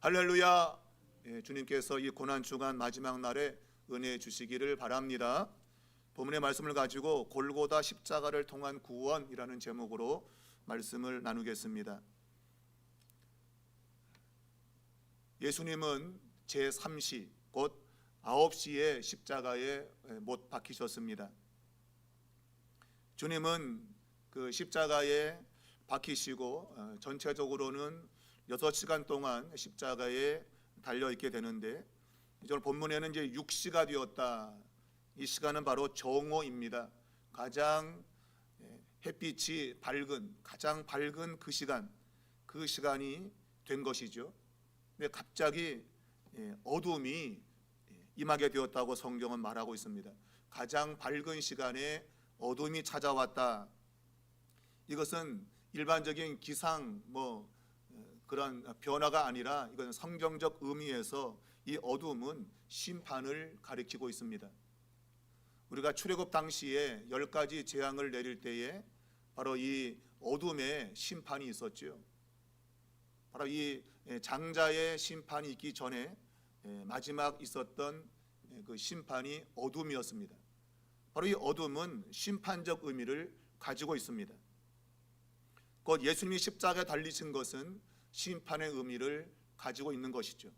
할렐루야. 주님께서 이 고난주간 마지막 날에 은혜 주시기를 바랍니다. 본문의 말씀을 가지고 골고다 십자가를 통한 구원이라는 제목으로 말씀을 나누겠습니다. 예수님은 제3시 곧 9시에 십자가에 못 박히셨습니다. 주님은 그 십자가에 박히시고 전체적으로는 6시간 동안 십자가에 달려있게 되는데, 오늘 본문에는 이제 6시가 되었다. 이 시간은 바로 정오입니다. 가장 햇빛이 밝은, 가장 밝은 그 시간이 된 것이죠. 근데 갑자기 어둠이 임하게 되었다고 성경은 말하고 있습니다. 가장 밝은 시간에 어둠이 찾아왔다. 이것은 일반적인 기상 그런 변화가 아니라 이건 성경적 의미에서 이 어둠은 심판을 가리키고 있습니다. 우리가 출애굽 당시에 10가지 재앙을 내릴 때에 바로 이 어둠의 심판이 있었죠. 바로 이 장자의 심판이 있기 전에 마지막 있었던 그 심판이 어둠이었습니다. 바로 이 어둠은 심판적 의미를 가지고 있습니다. 곧 예수님이 십자가에 달리신 것은 심판의 의미를 가지고 있는 것이죠.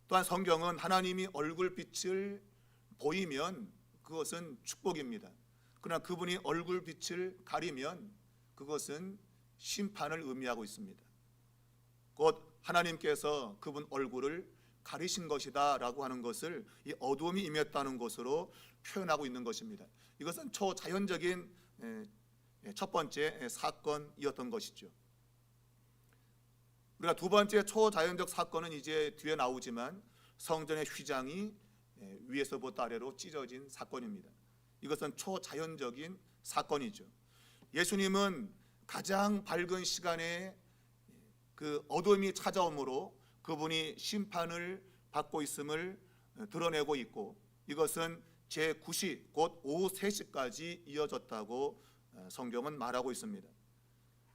또한 성경은 하나님이 얼굴빛을 보이면 그것은 축복입니다. 그러나 그분이 얼굴빛을 가리면 그것은 심판을 의미하고 있습니다. 곧 하나님께서 그분 얼굴을 가리신 것이다 라고 하는 것을 이 어둠이 임했다는 것으로 표현하고 있는 것입니다. 이것은 초자연적인 첫 번째 사건이었던 것이죠. 우리가 두 번째 초자연적 사건은 이제 뒤에 나오지만 성전의 휘장이 위에서부터 아래로 찢어진 사건입니다. 이것은 초자연적인 사건이죠. 예수님은 가장 밝은 시간에 그 어둠이 찾아오므로 그분이 심판을 받고 있음을 드러내고 있고, 이것은 제9시 곧 오후 3시까지 이어졌다고 성경은 말하고 있습니다.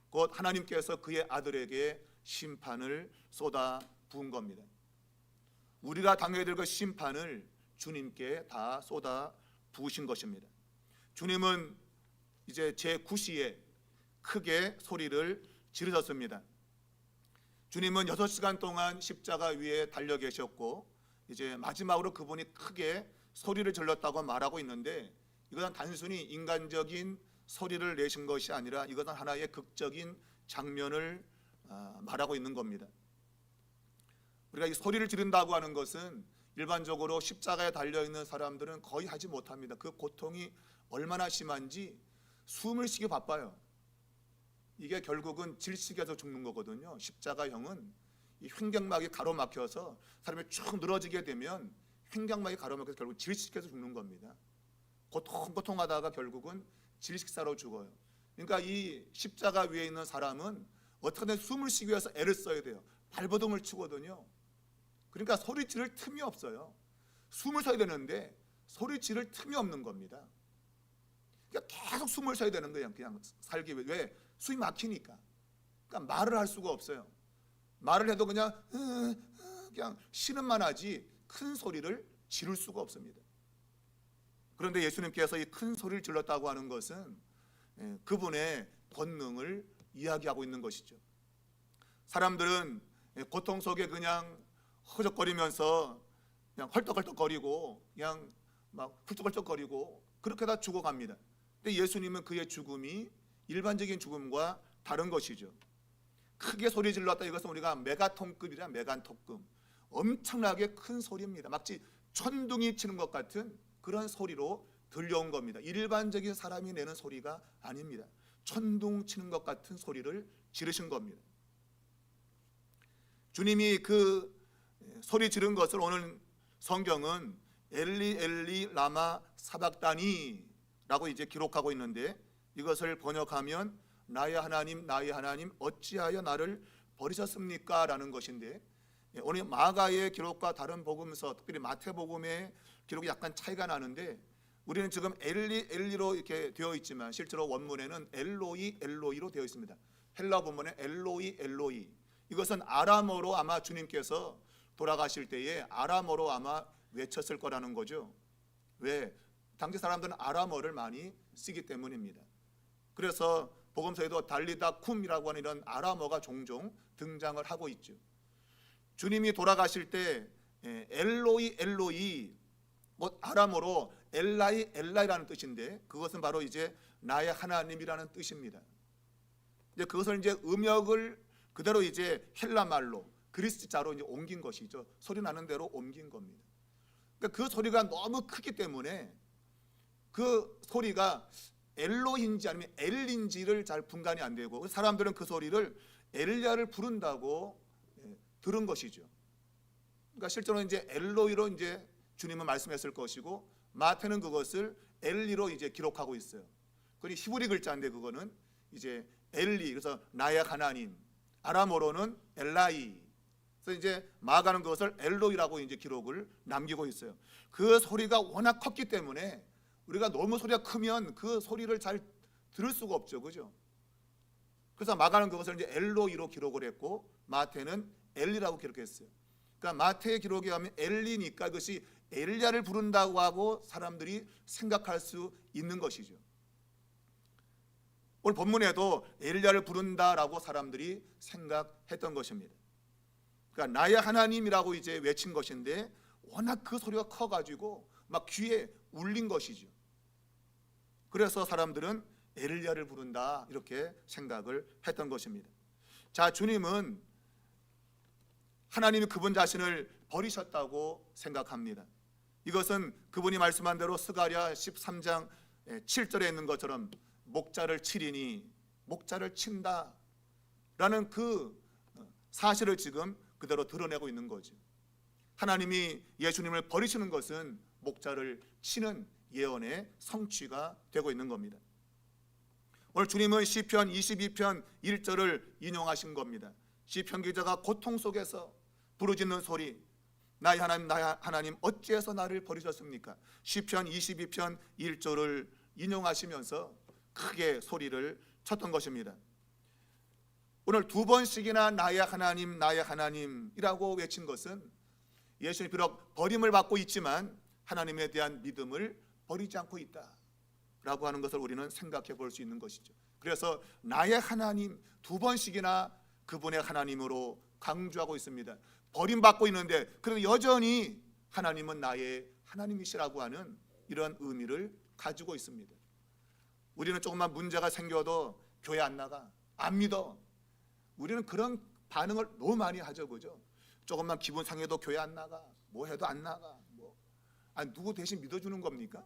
곧 하나님께서 그의 아들에게 심판을 쏟아 부은 겁니다. 우리가 당해야 될 그 심판을 주님께 다 쏟아 부으신 것입니다. 주님은 이제 제9시에 크게 소리를 지르셨습니다. 주님은 6시간 동안 십자가 위에 달려 계셨고, 이제 마지막으로 그분이 크게 소리를 질렀다고 말하고 있는데, 이것은 단순히 인간적인 소리를 내신 것이 아니라 이것은 하나의 극적인 장면을 말하고 있는 겁니다. 우리가 이 소리를 지른다고 하는 것은 일반적으로 십자가에 달려있는 사람들은 거의 하지 못합니다. 그 고통이 얼마나 심한지 숨을 쉬기 바빠요. 이게 결국은 질식해서 죽는 거거든요. 십자가형은 이 횡격막이 가로막혀서 사람이 쭉 늘어지게 되면 횡격막이 가로막혀서 결국 질식해서 죽는 겁니다. 고통하다가 결국은 질식사로 죽어요. 그러니까 이 십자가 위에 있는 사람은 어떻게든 숨을 쉬기 위해서 애를 써야 돼요. 발버둥을 치거든요. 그러니까 소리 지를 틈이 없어요. 숨을 쉬어야 되는데 소리 지를 틈이 없는 겁니다. 그러니까 계속 숨을 쉬어야 되는 거예요. 그냥 살기 위해. 왜? 숨이 막히니까. 그러니까 말을 할 수가 없어요. 말을 해도 그냥 신음만 하지 큰 소리를 지를 수가 없습니다. 그런데 예수님께서 이 큰 소리를 질렀다고 하는 것은 그분의 권능을 이야기하고 있는 것이죠. 사람들은 고통 속에 그냥 허적거리면서 그냥 헐떡헐떡거리고 그냥 막 훌쩍훌쩍거리고 그렇게 다 죽어갑니다. 근데 예수님은 그의 죽음이 일반적인 죽음과 다른 것이죠. 크게 소리 질렀다. 이것은 우리가 메가톤급이라 메간톱급, 엄청나게 큰 소리입니다. 마치 천둥이 치는 것 같은 그런 소리로 들려온 겁니다. 일반적인 사람이 내는 소리가 아닙니다. 천둥 치는 것 같은 소리를 지르신 겁니다. 주님이 그 소리 지른 것을 오늘 성경은 엘리 엘리 라마 사박다니 라고 이제 기록하고 있는데, 이것을 번역하면 나의 하나님 나의 하나님 어찌하여 나를 버리셨습니까? 라는 것인데, 오늘 마가의 기록과 다른 복음서, 특별히 마태복음의 기록이 약간 차이가 나는데, 우리는 지금 엘리 엘리로 이렇게 되어 있지만 실제로 원문에는 엘로이 엘로이로 되어 있습니다. 헬라 본문에 엘로이 엘로이, 이것은 아람어로 아마 주님께서 돌아가실 때에 아람어로 아마 외쳤을 거라는 거죠. 왜? 당시 사람들은 아람어를 많이 쓰기 때문입니다. 그래서 복음서에도 달리다 쿰이라고 하는 이런 아람어가 종종 등장을 하고 있죠. 주님이 돌아가실 때 엘로이 엘로이, 뭐 아람어로 엘라이 엘라이라는 뜻인데 그것은 바로 이제 나의 하나님이라는 뜻입니다. 이제 그것을 이제 음역을 그대로 이제 헬라 말로 그리스자로 이제 옮긴 것이죠. 소리 나는 대로 옮긴 겁니다. 그러니까 그 소리가 너무 크기 때문에 그 소리가 엘로인지 아니면 엘린지를 잘 분간이 안 되고 사람들은 그 소리를 엘리야를 부른다고 들은 것이죠. 그러니까 실제로 이제 엘로이로 이제 주님은 말씀했을 것이고 마태는 그것을 엘리로 이제 기록하고 있어요. 그리고 히브리 글자인데 그거는 이제 엘리, 그래서 나의 하나님, 아람어로는 엘라이. 그래서 이제 마가는 그것을 엘로이라고 이제 기록을 남기고 있어요. 그 소리가 워낙 컸기 때문에 우리가 너무 소리가 크면 그 소리를 잘 들을 수가 없죠, 그죠? 그래서 마가는 그것을 이제 엘로이로 기록을 했고 마태는 엘리라고 기록했어요. 그러니까 마태의 기록에 하면 엘리니까 그것이 엘리야를 부른다고 하고 사람들이 생각할 수 있는 것이죠. 오늘 본문에도 엘리야를 부른다라고 사람들이 생각했던 것입니다. 그러니까 나의 하나님이라고 이제 외친 것인데 워낙 그 소리가 커가지고 막 귀에 울린 것이죠. 그래서 사람들은 엘리야를 부른다 이렇게 생각을 했던 것입니다. 자, 주님은 하나님이 그분 자신을 버리셨다고 생각합니다. 이것은 그분이 말씀한 대로 스가랴 13장 7절에 있는 것처럼 목자를 치리니 목자를 친다 라는 그 사실을 지금 그대로 드러내고 있는 거죠. 하나님이 예수님을 버리시는 것은 목자를 치는 예언의 성취가 되고 있는 겁니다. 오늘 주님은 시편 22편 1절을 인용하신 겁니다. 시편 기자가 고통 속에서 부르짖는 소리, 나의 하나님 나의 하나님 어찌해서 나를 버리셨습니까? 시편 22편 1절을 인용하시면서 크게 소리를 쳤던 것입니다. 오늘 두 번씩이나 나의 하나님이라고 외친 것은 예수님이 비록 버림을 받고 있지만 하나님에 대한 믿음을 버리지 않고 있다라고 하는 것을 우리는 생각해 볼 수 있는 것이죠. 그래서 나의 하나님 두 번씩이나 그분의 하나님으로 강조하고 있습니다. 버림받고 있는데 그래도 여전히 하나님은 나의 하나님이시라고 하는 이런 의미를 가지고 있습니다. 우리는 조금만 문제가 생겨도 교회 안 나가, 안 믿어. 우리는 그런 반응을 너무 많이 하죠, 그죠? 조금만 기분 상해도 교회 안 나가, 뭐 해도 안 나가. 아니 누구 대신 믿어주는 겁니까?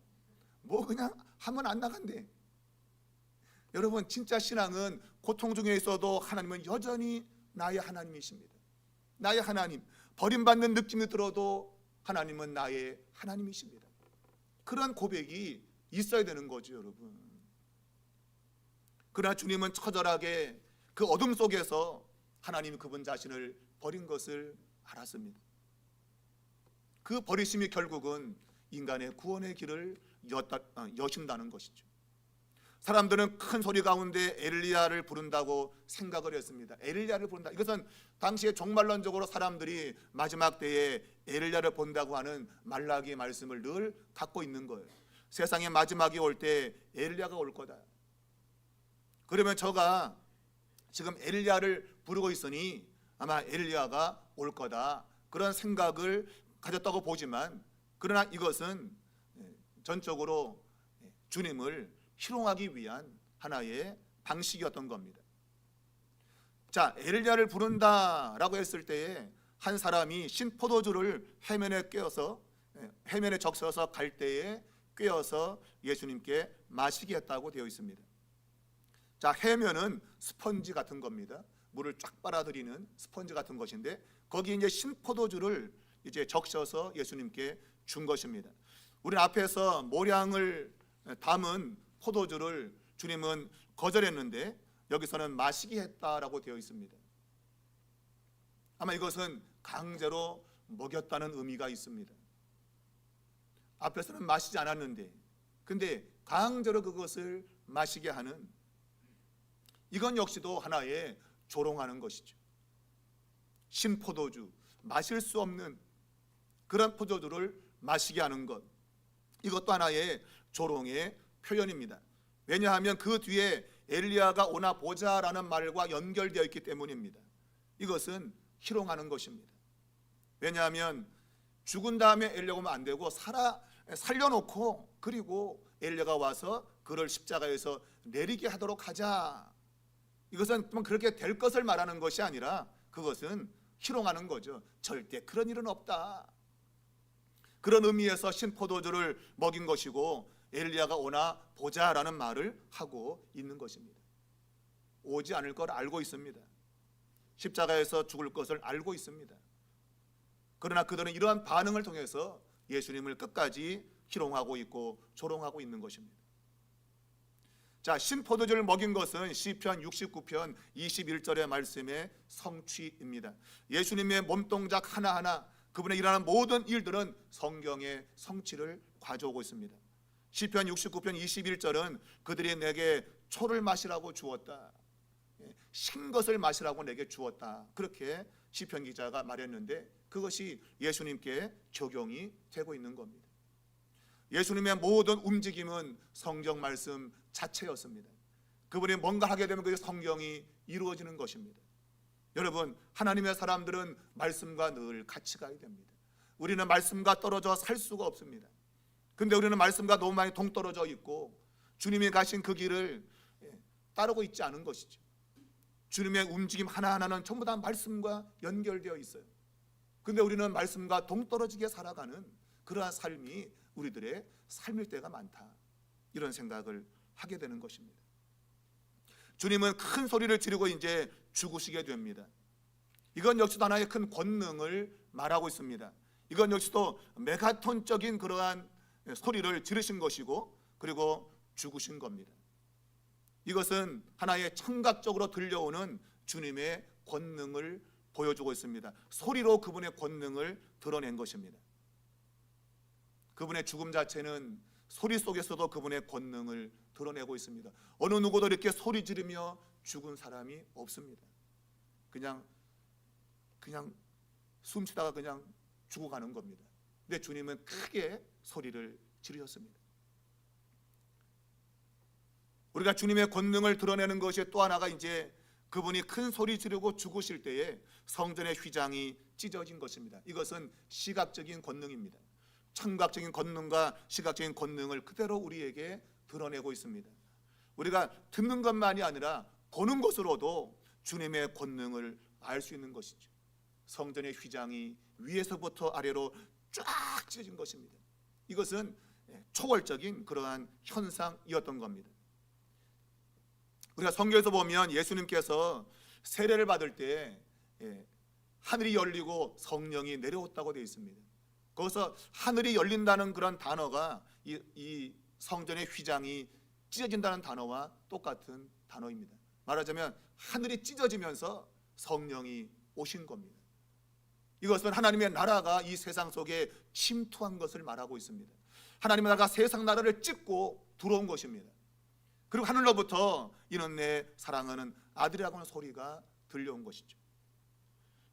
뭐 그냥 하면 안 나간대. 여러분 진짜 신앙은 고통 중에 있어도 하나님은 여전히 나의 하나님이십니다. 나의 하나님, 버림받는 느낌이 들어도 하나님은 나의 하나님이십니다. 그런 고백이 있어야 되는 거죠, 여러분. 그러나 주님은 처절하게 그 어둠 속에서 하나님이 그분 자신을 버린 것을 알았습니다. 그 버리심이 결국은 인간의 구원의 길을 여신다는 것이죠. 사람들은 큰 소리 가운데 엘리야를 부른다고 생각을 했습니다. 엘리야를 부른다. 이것은 당시에 종말론적으로 사람들이 마지막 때에 엘리야를 본다고 하는 말라기의 말씀을 늘 갖고 있는 거예요. 세상의 마지막이 올 때 엘리야가 올 거다. 그러면 저가 지금 엘리야를 부르고 있으니 아마 엘리야가 올 거다. 그런 생각을 가졌다고 보지만 그러나 이것은 전적으로 주님을 희롱하기 위한 하나의 방식이었던 겁니다. 자, 엘리야를 부른다라고 했을 때에 한 사람이 신포도주를 해면에 적셔서 갈 때에 꿰어서 예수님께 마시게 했다고 되어 있습니다. 자, 해면은 스펀지 같은 겁니다. 물을 쫙 빨아들이는 스펀지 같은 것인데 거기 이제 신포도주를 이제 적셔서 예수님께 준 것입니다. 우리는 앞에서 모량을 담은 포도주를 주님은 거절했는데 여기서는 마시게 했다라고 되어 있습니다. 아마 이것은 강제로 먹였다는 의미가 있습니다. 앞에서는 마시지 않았는데 근데 강제로 그것을 마시게 하는, 이건 역시도 하나의 조롱하는 것이죠. 신포도주, 마실 수 없는 그런 포도주를 마시게 하는 것, 이것도 하나의 조롱의 표현입니다. 왜냐하면 그 뒤에 엘리야가 오나 보자라는 말과 연결되어 있기 때문입니다. 이것은 희롱하는 것입니다. 왜냐하면 죽은 다음에 엘리야가 오면 안 되고 살려놓고 그리고 엘리야가 와서 그를 십자가에서 내리게 하도록 하자. 이것은 그렇게 될 것을 말하는 것이 아니라 그것은 희롱하는 거죠. 절대 그런 일은 없다. 그런 의미에서 신포도주를 먹인 것이고 엘리야가 오나 보자라는 말을 하고 있는 것입니다. 오지 않을 걸 알고 있습니다. 십자가에서 죽을 것을 알고 있습니다. 그러나 그들은 이러한 반응을 통해서 예수님을 끝까지 희롱하고 있고 조롱하고 있는 것입니다. 자, 신포도주를 먹인 것은 시편 69편 21절의 말씀의 성취입니다. 예수님의 몸동작 하나하나, 그분의 일하는 모든 일들은 성경의 성취를 가져오고 있습니다. 시편 69편 21절은 그들이 내게 초를 마시라고 주었다, 신 것을 마시라고 내게 주었다, 그렇게 시편 기자가 말했는데 그것이 예수님께 적용이 되고 있는 겁니다. 예수님의 모든 움직임은 성경 말씀 자체였습니다. 그분이 뭔가 하게 되면 그 성경이 이루어지는 것입니다. 여러분, 하나님의 사람들은 말씀과 늘 같이 가야 됩니다. 우리는 말씀과 떨어져 살 수가 없습니다. 근데 우리는 말씀과 너무 많이 동떨어져 있고 주님이 가신 그 길을 따르고 있지 않은 것이죠. 주님의 움직임 하나하나는 전부 다 말씀과 연결되어 있어요. 근데 우리는 말씀과 동떨어지게 살아가는 그러한 삶이 우리들의 삶일 때가 많다, 이런 생각을 하게 되는 것입니다. 주님은 큰 소리를 지르고 이제 죽으시게 됩니다. 이건 역시도 하나의 큰 권능을 말하고 있습니다. 이건 역시도 메가톤적인 그러한 소리를 지르신 것이고 그리고 죽으신 겁니다. 이것은 하나의 청각적으로 들려오는 주님의 권능을 보여주고 있습니다. 소리로 그분의 권능을 드러낸 것입니다. 그분의 죽음 자체는 소리 속에서도 그분의 권능을 드러내고 있습니다. 어느 누구도 이렇게 소리 지르며 죽은 사람이 없습니다. 그냥 숨쉬다가 그냥 죽어가는 겁니다. 근데 주님은 크게 소리를 지르셨습니다. 우리가 주님의 권능을 드러내는 것이 또 하나가 이제 그분이 큰 소리 지르고 죽으실 때에 성전의 휘장이 찢어진 것입니다. 이것은 시각적인 권능입니다. 청각적인 권능과 시각적인 권능을 그대로 우리에게 드러내고 있습니다. 우리가 듣는 것만이 아니라 보는 것으로도 주님의 권능을 알 수 있는 것이죠. 성전의 휘장이 위에서부터 아래로 쫙 찢어진 것입니다. 이것은 초월적인 그러한 현상이었던 겁니다. 우리가 성경에서 보면 예수님께서 세례를 받을 때 하늘이 열리고 성령이 내려왔다고 되어 있습니다. 거기서 하늘이 열린다는 그런 단어가 이 성전의 휘장이 찢어진다는 단어와 똑같은 단어입니다. 말하자면 하늘이 찢어지면서 성령이 오신 겁니다. 이것은 하나님의 나라가 이 세상 속에 침투한 것을 말하고 있습니다. 하나님의 나라가 세상 나라를 찢고 들어온 것입니다. 그리고 하늘로부터 이는 내 사랑하는 아들이라고 하는 소리가 들려온 것이죠.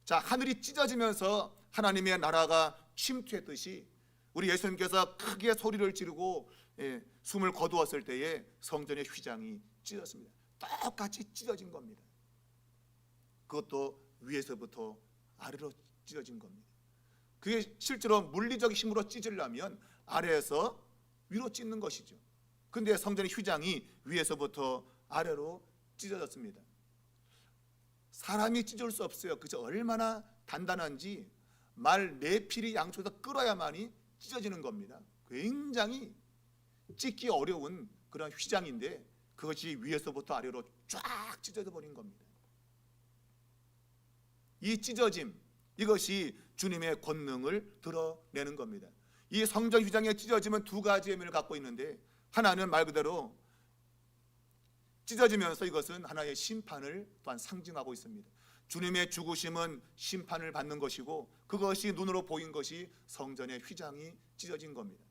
자, 하늘이 찢어지면서 하나님의 나라가 침투했듯이 우리 예수님께서 크게 소리를 지르고 숨을 거두었을 때에 성전의 휘장이 찢어졌습니다. 똑같이 찢어진 겁니다. 그것도 위에서부터 아래로 찢어진 겁니다. 그게 실제로 물리적 힘으로 찢으려면 아래에서 위로 찢는 것이죠. 근데 성전의 휘장이 위에서부터 아래로 찢어졌습니다. 사람이 찢을 수 없어요. 그저 얼마나 단단한지 말 네 필이 양쪽에서 끌어야만이 찢어지는 겁니다. 굉장히 찢기 어려운 그런 휘장인데 그것이 위에서부터 아래로 쫙 찢어져 버린 겁니다. 이 찢어짐, 이것이 주님의 권능을 드러내는 겁니다. 이 성전 휘장의 찢어짐은 두 가지 의미를 갖고 있는데 하나는 말 그대로 찢어지면서 이것은 하나의 심판을 또한 상징하고 있습니다. 주님의 죽으심은 심판을 받는 것이고 그것이 눈으로 보인 것이 성전의 휘장이 찢어진 겁니다.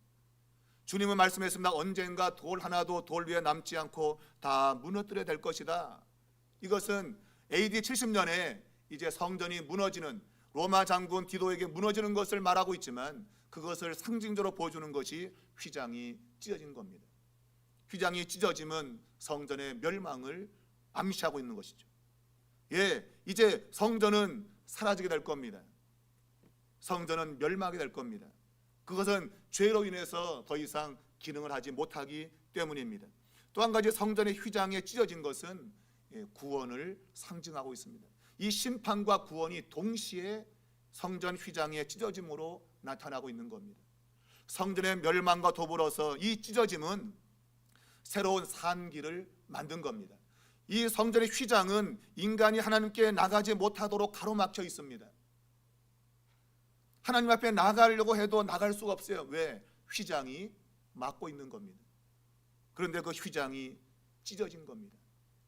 주님은 말씀했습니다. 언젠가 돌 하나도 돌 위에 남지 않고 다 무너뜨려야 될 것이다. 이것은 AD 70년에 이제 성전이 무너지는, 로마 장군 디도에게 무너지는 것을 말하고 있지만 그것을 상징적으로 보여주는 것이 휘장이 찢어진 겁니다. 휘장이 찢어지면 성전의 멸망을 암시하고 있는 것이죠. 이제 성전은 사라지게 될 겁니다. 성전은 멸망하게 될 겁니다. 그것은 죄로 인해서 더 이상 기능을 하지 못하기 때문입니다. 또 한 가지, 성전의 휘장에 찢어진 것은 구원을 상징하고 있습니다. 이 심판과 구원이 동시에 성전 휘장의 찢어짐으로 나타나고 있는 겁니다. 성전의 멸망과 더불어서 이 찢어짐은 새로운 산길을 만든 겁니다. 이 성전의 휘장은 인간이 하나님께 나가지 못하도록 가로막혀 있습니다. 하나님 앞에 나가려고 해도 나갈 수가 없어요. 왜? 휘장이 막고 있는 겁니다. 그런데 그 휘장이 찢어진 겁니다.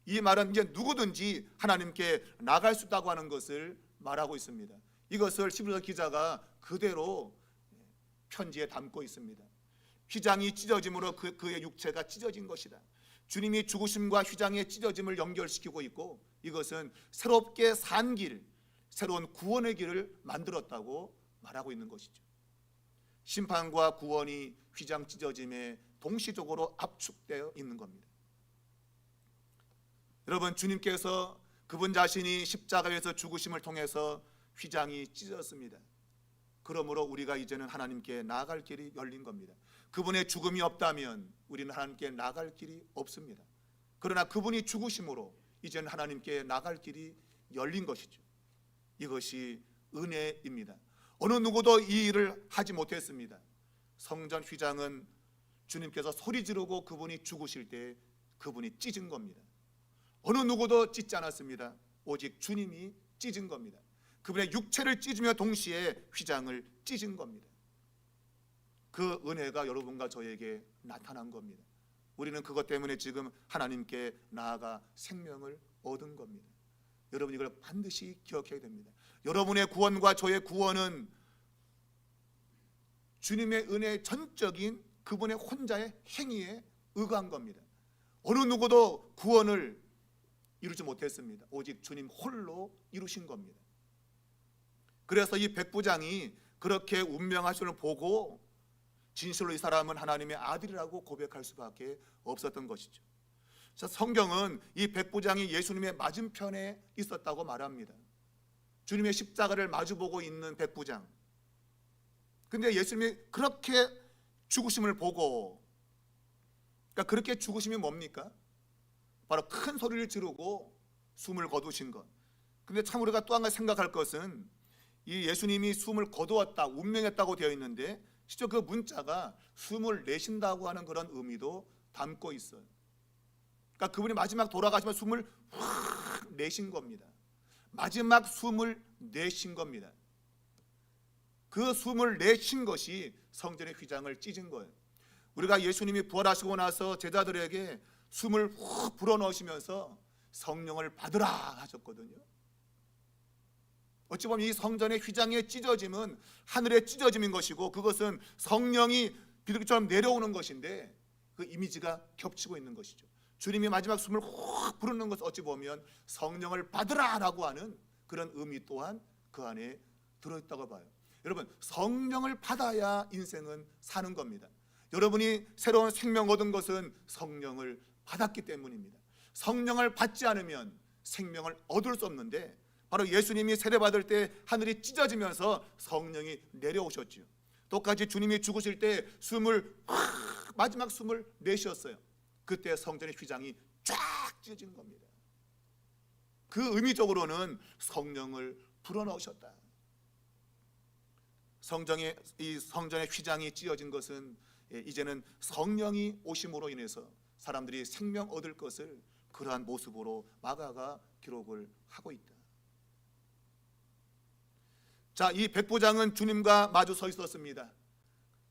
이 말은 이제 누구든지 하나님께 나갈 수 있다고 하는 것을 말하고 있습니다. 이것을 히브리서 기자가 그대로 편지에 담고 있습니다. 휘장이 찢어짐으로 그의 육체가 찢어진 것이다. 주님이 죽으심과 휘장의 찢어짐을 연결시키고 있고, 이것은 새롭게 산 길, 새로운 구원의 길을 만들었다고 말하고 있는 것이죠. 심판과 구원이 휘장 찢어짐에 동시적으로 압축되어 있는 겁니다. 여러분, 주님께서 그분 자신이 십자가에서 죽으심을 통해서 휘장이 찢어졌습니다. 그러므로 우리가 이제는 하나님께 나아갈 길이 열린 겁니다. 그분의 죽음이 없다면 우리는 하나님께 나아갈 길이 없습니다. 그러나 그분이 죽으심으로 이제는 하나님께 나아갈 길이 열린 것이죠. 이것이 은혜입니다. 어느 누구도 이 일을 하지 못했습니다. 성전 휘장은 주님께서 소리 지르고 그분이 죽으실 때 그분이 찢은 겁니다. 어느 누구도 찢지 않았습니다. 오직 주님이 찢은 겁니다. 그분의 육체를 찢으며 동시에 휘장을 찢은 겁니다. 그 은혜가 여러분과 저에게 나타난 겁니다. 우리는 그것 때문에 지금 하나님께 나아가 생명을 얻은 겁니다. 여러분, 이걸 반드시 기억해야 됩니다. 여러분의 구원과 저의 구원은 주님의 은혜의 전적인 그분의 혼자의 행위에 의거한 겁니다. 어느 누구도 구원을 이루지 못했습니다. 오직 주님 홀로 이루신 겁니다. 그래서 이 백부장이 그렇게 운명하심을 보고 진실로 이 사람은 하나님의 아들이라고 고백할 수밖에 없었던 것이죠. 성경은 이 백부장이 예수님의 맞은편에 있었다고 말합니다. 주님의 십자가를 마주보고 있는 백부장. 근데 예수님이 그렇게 죽으심을 보고, 그러니까 그렇게 죽으심이 뭡니까? 바로 큰 소리를 지르고 숨을 거두신 것. 근데 참 우리가 또 한 가지 생각할 것은, 이 예수님이 숨을 거두었다, 운명했다고 되어 있는데 실제 그 문자가 숨을 내쉰다고 하는 그런 의미도 담고 있어요. 그러니까 그분이 마지막 돌아가시면 숨을 확 내신 겁니다. 마지막 숨을 내신 겁니다. 그 숨을 내신 것이 성전의 휘장을 찢은 거예요. 우리가 예수님이 부활하시고 나서 제자들에게 숨을 훅 불어넣으시면서 성령을 받으라 하셨거든요. 어찌 보면 이 성전의 휘장의 찢어짐은 하늘의 찢어짐인 것이고, 그것은 성령이 비둘기처럼 내려오는 것인데 그 이미지가 겹치고 있는 것이죠. 주님이 마지막 숨을 훅 부르는 것은 어찌 보면 성령을 받으라라고 하는 그런 의미 또한 그 안에 들어있다고 봐요. 여러분, 성령을 받아야 인생은 사는 겁니다. 여러분이 새로운 생명 얻은 것은 성령을 받았기 때문입니다. 성령을 받지 않으면 생명을 얻을 수 없는데, 바로 예수님이 세례받을 때 하늘이 찢어지면서 성령이 내려오셨죠. 똑같이 주님이 죽으실 때 숨을 마지막 숨을 내쉬었어요. 그때 성전의 휘장이 쫙 찢어진 겁니다. 그 의미적으로는 성령을 불어넣으셨다. 이 성전의 휘장이 찢어진 것은 이제는 성령이 오심으로 인해서 사람들이 생명 얻을 것을 그러한 모습으로 마가가 기록을 하고 있다. 자, 이 백부장은 주님과 마주 서 있었습니다.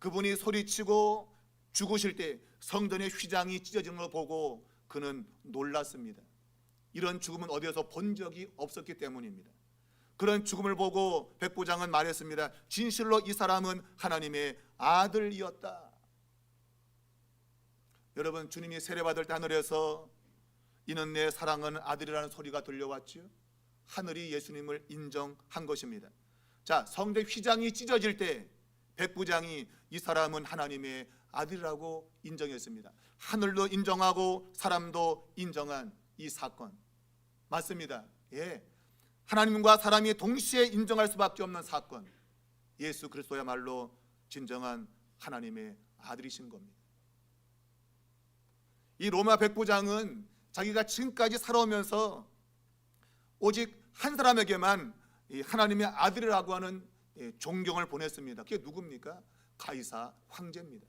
그분이 소리치고 죽으실 때 성전의 휘장이 찢어지는 걸 보고 그는 놀랐습니다. 이런 죽음은 어디에서 본 적이 없었기 때문입니다. 그런 죽음을 보고 백부장은 말했습니다. 진실로 이 사람은 하나님의 아들이었다. 여러분, 주님이 세례받을 때 하늘에서 이는 내 사랑하는 아들이라는 소리가 들려왔죠. 하늘이 예수님을 인정한 것입니다. 자, 성전 휘장이 찢어질 때 백부장이 이 사람은 하나님의 아들이라고 인정했습니다. 하늘도 인정하고 사람도 인정한 이 사건 맞습니다. 예, 하나님과 사람이 동시에 인정할 수밖에 없는 사건. 예수 그리스도야말로 진정한 하나님의 아들이신 겁니다. 이 로마 백부장은 자기가 지금까지 살아오면서 오직 한 사람에게만 하나님의 아들이라고 하는 존경을 보냈습니다. 그게 누굽니까? 가이사 황제입니다.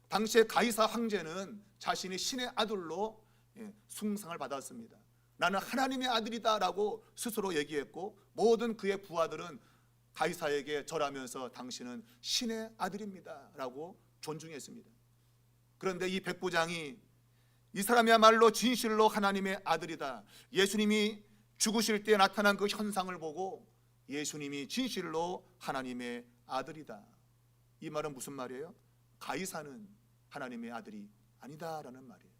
당시에 가이사 황제는 자신이 신의 아들로 숭상을 받았습니다. 나는 하나님의 아들이다라고 스스로 얘기했고, 모든 그의 부하들은 가이사에게 절하면서 당신은 신의 아들입니다 라고 존중했습니다. 그런데 이 백부장이 이 사람이야말로 진실로 하나님의 아들이다, 예수님이 죽으실 때 나타난 그 현상을 보고 예수님이 진실로 하나님의 아들이다, 이 말은 무슨 말이에요? 가이사는 하나님의 아들이 아니다라는 말이에요.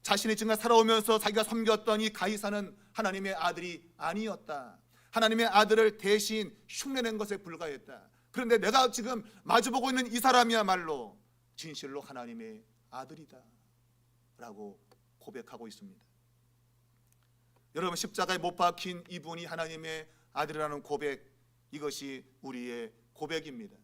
자신이 지금까지 살아오면서 자기가 섬겼던 이 가이사는 하나님의 아들이 아니었다, 하나님의 아들을 대신 흉내낸 것에 불과했다. 그런데 내가 지금 마주보고 있는 이 사람이야말로 진실로 하나님의 아들이다 라고 고백하고 있습니다. 여러분, 십자가에 못 박힌 이분이 하나님의 아들이라는 고백, 이것이 우리의 고백입니다.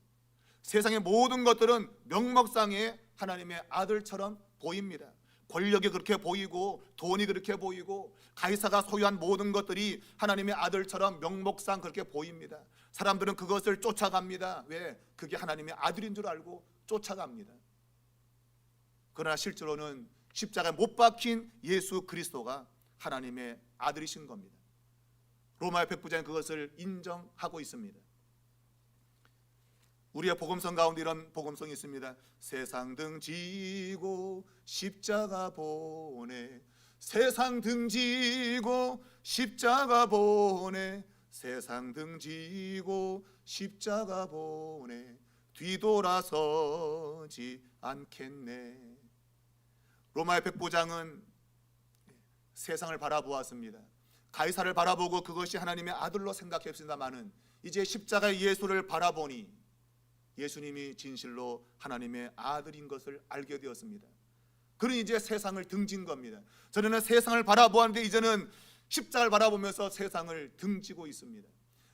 세상의 모든 것들은 명목상의 하나님의 아들처럼 보입니다. 권력이 그렇게 보이고 돈이 그렇게 보이고 가이사가 소유한 모든 것들이 하나님의 아들처럼 명목상 그렇게 보입니다. 사람들은 그것을 쫓아갑니다. 왜? 그게 하나님의 아들인 줄 알고 쫓아갑니다. 그러나 실제로는 십자가에 못 박힌 예수 그리스도가 하나님의 아들이신 겁니다. 로마의 백부장은 그것을 인정하고 있습니다. 우리의 복음성 가운데 이런 복음성이 있습니다. 세상 등지고 십자가 보내, 세상 등지고 십자가 보내, 세상 등지고 십자가 보내, 뒤돌아서지 않겠네. 로마의 백부장은 세상을 바라보았습니다. 가이사를 바라보고 그것이 하나님의 아들로 생각했습니다마는 이제 십자가의 예수를 바라보니 예수님이 진실로 하나님의 아들인 것을 알게 되었습니다. 그는 이제 세상을 등진 겁니다. 저는 세상을 바라보았는데 이제는 십자가를 바라보면서 세상을 등지고 있습니다.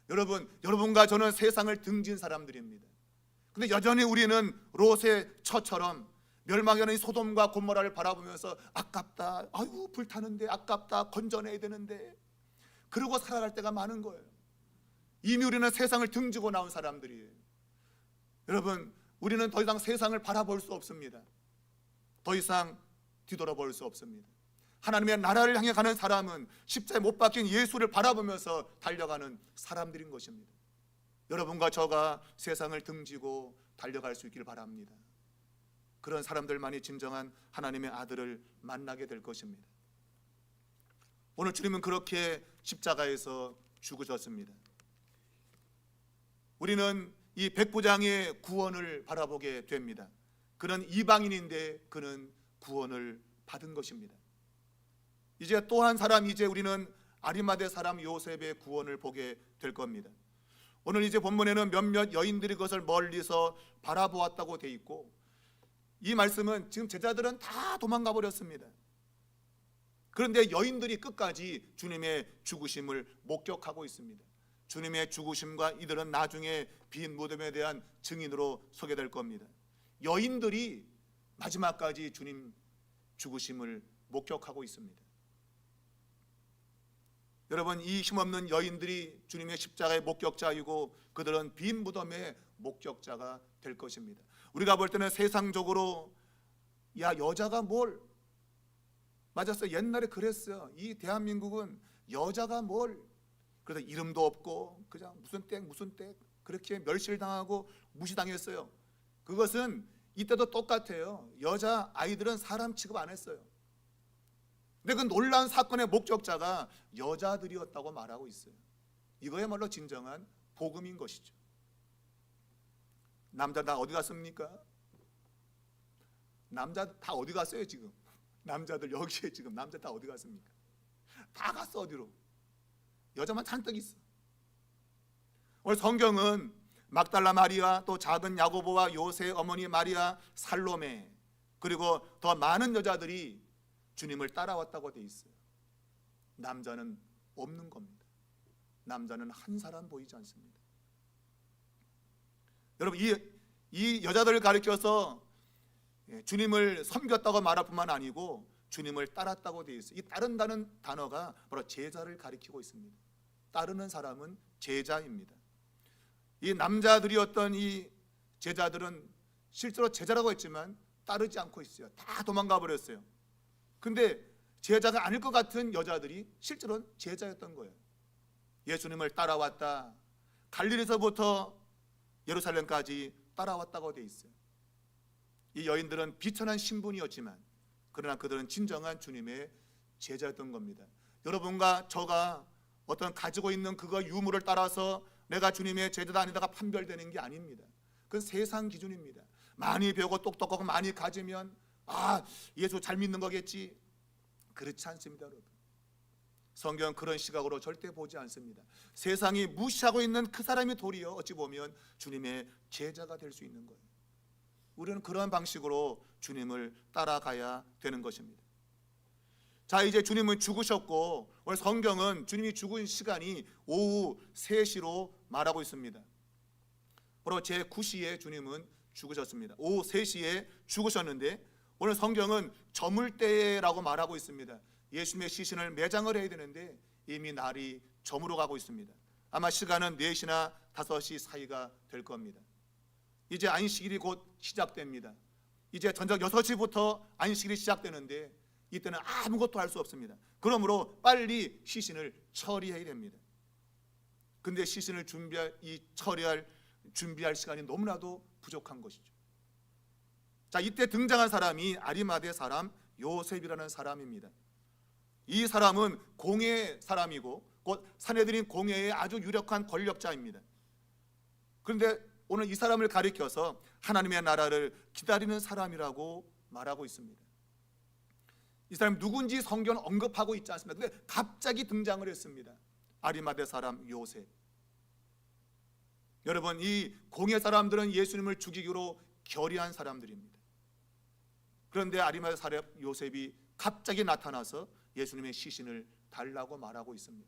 여러분과 저는 세상을 등진 사람들입니다. 근데 여전히 우리는 롯의 처처럼 멸망에 오는 소돔과 고모라를 바라보면서 아깝다, 아유 불타는데 아깝다, 건져내야 되는데, 그러고 살아갈 때가 많은 거예요. 이미 우리는 세상을 등지고 나온 사람들이에요. 여러분, 우리는 더 이상 세상을 바라볼 수 없습니다. 더 이상 뒤돌아볼 수 없습니다. 하나님의 나라를 향해 가는 사람은 십자가에 못 박힌 예수를 바라보면서 달려가는 사람들인 것입니다. 여러분과 저가 세상을 등지고 달려갈 수 있기를 바랍니다. 그런 사람들만이 진정한 하나님의 아들을 만나게 될 것입니다. 오늘 주님은 그렇게 십자가에서 죽으셨습니다. 우리는 이 백부장의 구원을 바라보게 됩니다. 그는 이방인인데 그는 구원을 받은 것입니다. 이제 또 한 사람, 이제 우리는 아리마대 사람 요셉의 구원을 보게 될 겁니다. 오늘 이제 본문에는 몇몇 여인들이 그것을 멀리서 바라보았다고 돼 있고, 이 말씀은 지금 제자들은 다 도망가 버렸습니다. 그런데 여인들이 끝까지 주님의 죽으심을 목격하고 있습니다. 주님의 죽으심과 이들은 나중에 빈 무덤에 대한 증인으로 서게 될 겁니다. 여인들이 마지막까지 주님 죽으심을 목격하고 있습니다. 여러분, 이 힘없는 여인들이 주님의 십자가의 목격자이고 그들은 빈 무덤의 목격자가 될 것입니다. 우리가 볼 때는 세상적으로 야 여자가 뭘, 맞았어요. 옛날에 그랬어요. 이 대한민국은 여자가 뭘, 그래서 이름도 없고 그냥 무슨 땡 그렇게 멸실당하고 무시당했어요. 그것은 이때도 똑같아요. 여자 아이들은 사람 취급 안 했어요. 근데 그 놀라운 사건의 목격자가 여자들이었다고 말하고 있어요. 이거야말로 진정한 복음인 것이죠. 남자 다 어디 갔습니까? 남자 다 어디 갔어요 지금? 남자들 여기에 지금 남자 다 어디 갔습니까? 다 갔어. 어디로? 여자만 잔뜩 있어. 오늘 성경은 막달라 마리아, 또 작은 야고보와 요새 어머니 마리아, 살로메, 그리고 더 많은 여자들이 주님을 따라왔다고 돼 있어요. 남자는 없는 겁니다. 남자는 한 사람 보이지 않습니다. 여러분, 이 여자들을 가리켜서 주님을 섬겼다고 말할 뿐만 아니고 주님을 따랐다고 되어 있어요. 이 따른다는 단어가 바로 제자를 가리키고 있습니다. 따르는 사람은 제자입니다. 이 남자들이었던 이 제자들은 실제로 제자라고 했지만 따르지 않고 있어요. 다 도망가 버렸어요. 근데 제자가 아닐 것 같은 여자들이 실제로는 제자였던 거예요. 예수님을 따라왔다. 갈릴리에서부터 예루살렘까지 따라왔다고 돼 있어요. 이 여인들은 비천한 신분이었지만 그러나 그들은 진정한 주님의 제자였던 겁니다. 여러분과 저가 어떤 가지고 있는 그거 유물을 따라서 내가 주님의 제자다 아니다가 판별되는 게 아닙니다. 그건 세상 기준입니다. 많이 배우고 똑똑하고 많이 가지면 예수 잘 믿는 거겠지. 그렇지 않습니다, 여러분. 성경은 그런 시각으로 절대 보지 않습니다. 세상이 무시하고 있는 그 사람이 도리어 어찌 보면 주님의 제자가 될 수 있는 거예요. 우리는 그런 방식으로 주님을 따라가야 되는 것입니다. 자, 이제 주님은 죽으셨고 오늘 성경은 주님이 죽은 시간이 오후 3시로 말하고 있습니다. 바로 제9시에 주님은 죽으셨습니다. 오후 3시에 죽으셨는데 오늘 성경은 저물때라고 말하고 있습니다. 예수님의 시신을 매장을 해야 되는데 이미 날이 저물어 가고 있습니다. 아마 시간은 4시나 5시 사이가 될 겁니다. 이제 안식일이 곧 시작됩니다. 이제 저녁 6시부터 안식일이 시작되는데 이때는 아무것도 할 수 없습니다. 그러므로 빨리 시신을 처리해야 됩니다. 근데 시신을 준비할 시간이 너무나도 부족한 것이죠. 자, 이때 등장한 사람이 아리마대 사람 요셉이라는 사람입니다. 이 사람은 공회 사람이고 곧 산헤드린 공회의 아주 유력한 권력자입니다. 그런데 오늘 이 사람을 가리켜서 하나님의 나라를 기다리는 사람이라고 말하고 있습니다. 이 사람이 누군지 성경은 언급하고 있지 않습니다. 근데 갑자기 등장을 했습니다. 아리마대 사람 요셉. 여러분, 이 공회 사람들은 예수님을 죽이기로 결의한 사람들입니다. 그런데 아리마대 사람 요셉이 갑자기 나타나서 예수님의 시신을 달라고 말하고 있습니다.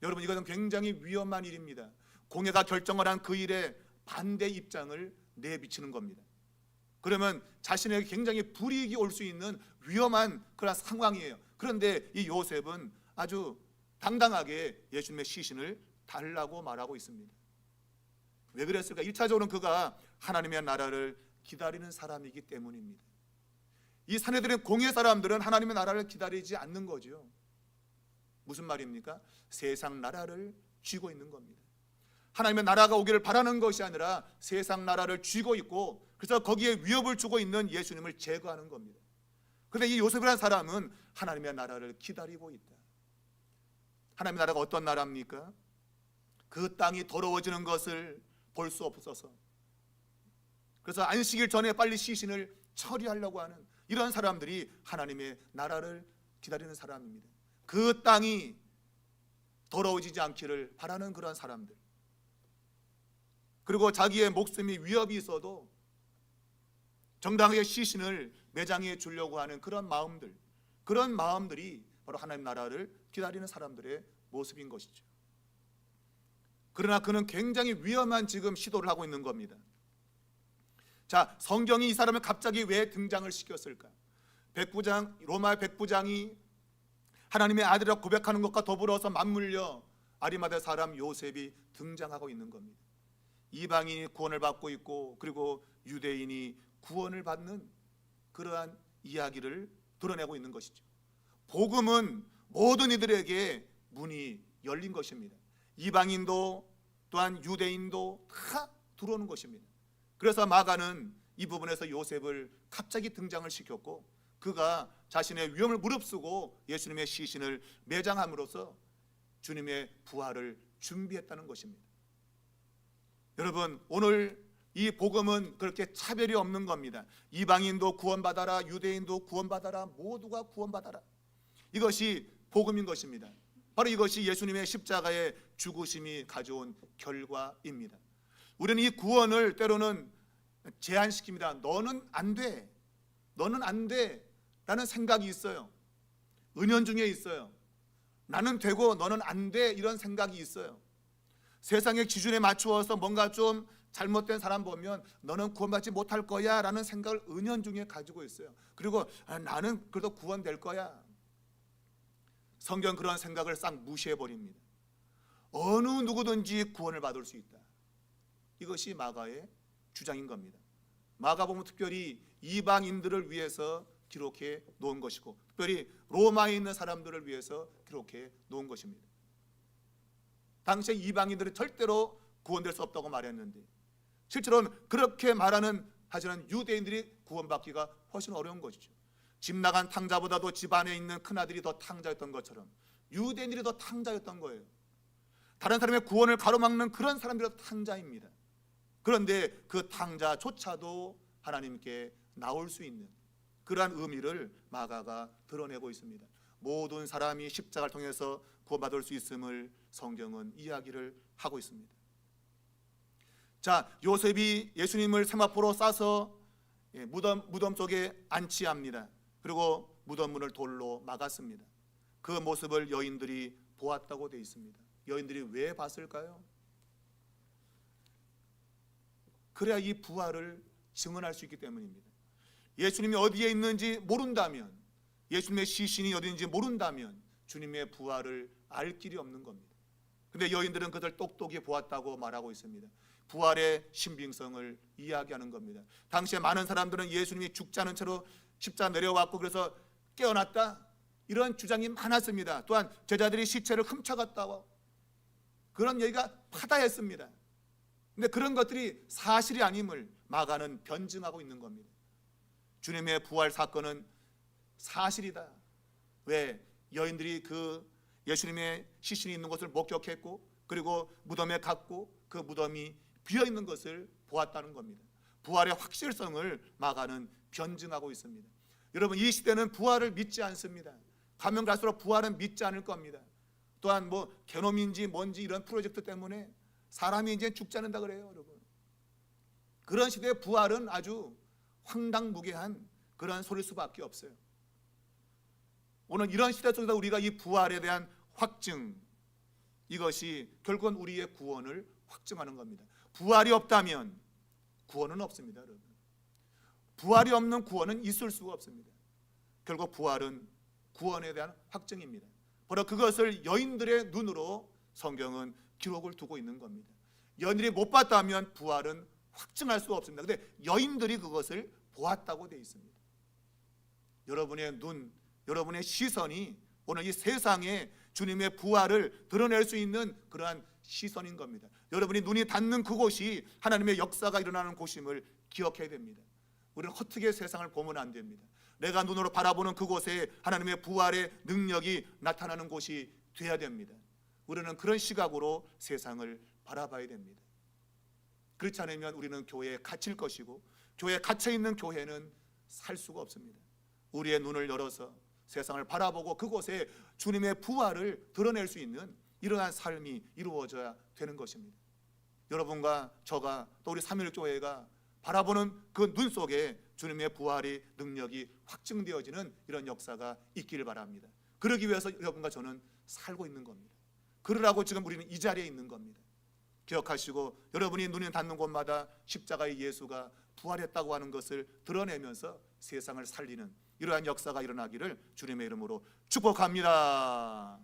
여러분, 이것은 굉장히 위험한 일입니다. 공회가 결정을 한 그 일에 반대 입장을 내비치는 겁니다. 그러면 자신에게 굉장히 불이익이 올 수 있는 위험한 그런 상황이에요. 그런데 이 요셉은 아주 당당하게 예수님의 시신을 달라고 말하고 있습니다. 왜 그랬을까? 1차적으로는 그가 하나님의 나라를 기다리는 사람이기 때문입니다. 이 산헤드린 공회 사람들은 하나님의 나라를 기다리지 않는 거죠. 무슨 말입니까? 세상 나라를 쥐고 있는 겁니다. 하나님의 나라가 오기를 바라는 것이 아니라 세상 나라를 쥐고 있고 그래서 거기에 위협을 주고 있는 예수님을 제거하는 겁니다. 그런데 이 요셉이라는 사람은 하나님의 나라를 기다리고 있다. 하나님의 나라가 어떤 나라입니까? 그 땅이 더러워지는 것을 볼 수 없어서 그래서 안식일 전에 빨리 시신을 처리하려고 하는 이런 사람들이 하나님의 나라를 기다리는 사람입니다. 그 땅이 더러워지지 않기를 바라는 그런 사람들, 그리고 자기의 목숨이 위협이 있어도 정당하게 시신을 매장해 주려고 하는 그런 마음들, 그런 마음들이 바로 하나님 나라를 기다리는 사람들의 모습인 것이죠. 그러나 그는 굉장히 위험한 지금 시도를 하고 있는 겁니다. 자, 성경이 이 사람을 갑자기 왜 등장을 시켰을까? 로마 백부장이 하나님의 아들이라고 고백하는 것과 더불어서 맞물려 아리마대 사람 요셉이 등장하고 있는 겁니다. 이방인이 구원을 받고 있고 그리고 유대인이 구원을 받는 그러한 이야기를 드러내고 있는 것이죠. 복음은 모든 이들에게 문이 열린 것입니다. 이방인도 또한 유대인도 다 들어오는 것입니다. 그래서 마가는 이 부분에서 요셉을 갑자기 등장을 시켰고 그가 자신의 위험을 무릅쓰고 예수님의 시신을 매장함으로써 주님의 부활을 준비했다는 것입니다. 여러분, 오늘 이 복음은 그렇게 차별이 없는 겁니다. 이방인도 구원받아라, 유대인도 구원받아라, 모두가 구원받아라. 이것이 복음인 것입니다. 바로 이것이 예수님의 십자가의 죽으심이 가져온 결과입니다. 우리는 이 구원을 때로는 제한시킵니다. 너는 안 돼, 너는 안 돼 라는 생각이 있어요. 은연중에 있어요. 나는 되고 너는 안 돼, 이런 생각이 있어요. 세상의 기준에 맞추어서 뭔가 좀 잘못된 사람 보면 너는 구원받지 못할 거야 라는 생각을 은연중에 가지고 있어요. 그리고 나는 그래도 구원될 거야. 성경 그런 생각을 싹 무시해버립니다. 어느 누구든지 구원을 받을 수 있다. 이것이 마가의 주장인 겁니다. 마가복음 특별히 이방인들을 위해서 기록해 놓은 것이고, 특별히 로마에 있는 사람들을 위해서 기록해 놓은 것입니다. 당시에 이방인들은 절대로 구원될 수 없다고 말했는데, 실제로는 그렇게 하지만 유대인들이 구원받기가 훨씬 어려운 것이죠. 집 나간 탕자보다도 집 안에 있는 큰아들이 더 탕자였던 것처럼 유대인들이 더 탕자였던 거예요. 다른 사람의 구원을 가로막는 그런 사람들이 더 탕자입니다. 그런데 그 탕자조차도 하나님께 나올 수 있는 그러한 의미를 마가가 드러내고 있습니다. 모든 사람이 십자가를 통해서 구원받을 수 있음을 성경은 이야기를 하고 있습니다. 자, 요셉이 예수님을 세마포로 싸서 무덤 속에 안치합니다. 그리고 무덤 문을 돌로 막았습니다. 그 모습을 여인들이 보았다고 되어 있습니다. 여인들이 왜 봤을까요? 그래야 이 부활을 증언할 수 있기 때문입니다. 예수님이 어디에 있는지 모른다면, 예수님의 시신이 어디인지 모른다면 주님의 부활을 알 길이 없는 겁니다. 그런데 여인들은 그들 똑똑히 보았다고 말하고 있습니다. 부활의 신빙성을 이야기하는 겁니다. 당시에 많은 사람들은 예수님이 죽지 않은 채로 십자가 내려왔고 그래서 깨어났다, 이런 주장이 많았습니다. 또한 제자들이 시체를 훔쳐갔다고 그런 얘기가 파다했습니다. 그런데 그런 것들이 사실이 아님을 마가는 변증하고 있는 겁니다. 주님의 부활 사건은 사실이다. 왜? 여인들이 그 예수님의 시신이 있는 것을 목격했고, 그리고 무덤에 갔고 그 무덤이 비어있는 것을 보았다는 겁니다. 부활의 확실성을 마가는 변증하고 있습니다. 여러분, 이 시대는 부활을 믿지 않습니다. 가면 갈수록 부활은 믿지 않을 겁니다. 또한 게노민지 뭔지 이런 프로젝트 때문에 사람이 이제 죽지 않는다 그래요, 여러분. 그런 시대의 부활은 아주 황당무계한 그런 소리일 수밖에 없어요. 오늘 이런 시대 속에서 우리가 이 부활에 대한 확증, 이것이 결국은 우리의 구원을 확증하는 겁니다. 부활이 없다면 구원은 없습니다, 여러분. 부활이 없는 구원은 있을 수가 없습니다. 결국 부활은 구원에 대한 확증입니다. 바로 그것을 여인들의 눈으로 성경은 기록을 두고 있는 겁니다. 여인들이 못 봤다면 부활은 확증할 수가 없습니다. 그런데 여인들이 그것을 보았다고 되어 있습니다. 여러분의 눈, 여러분의 시선이 오늘 이 세상에 주님의 부활을 드러낼 수 있는 그러한 시선인 겁니다. 여러분이 눈이 닿는 그곳이 하나님의 역사가 일어나는 곳임을 기억해야 됩니다. 우리는 헛되게 세상을 보면 안 됩니다. 내가 눈으로 바라보는 그곳에 하나님의 부활의 능력이 나타나는 곳이 돼야 됩니다. 우리는 그런 시각으로 세상을 바라봐야 됩니다. 그렇지 않으면 우리는 교회에 갇힐 것이고, 교회에 갇혀 있는 교회는 살 수가 없습니다. 우리의 눈을 열어서 세상을 바라보고 그곳에 주님의 부활을 드러낼 수 있는 이러한 삶이 이루어져야 되는 것입니다. 여러분과 저가 또 우리 3.1교회가 바라보는 그 눈 속에 주님의 부활의 능력이 확증되어지는 이런 역사가 있기를 바랍니다. 그러기 위해서 여러분과 저는 살고 있는 겁니다. 그러라고 지금 우리는 이 자리에 있는 겁니다. 기억하시고, 여러분이 눈이 닿는 곳마다 십자가의 예수가 부활했다고 하는 것을 드러내면서 세상을 살리는 이러한 역사가 일어나기를 주님의 이름으로 축복합니다.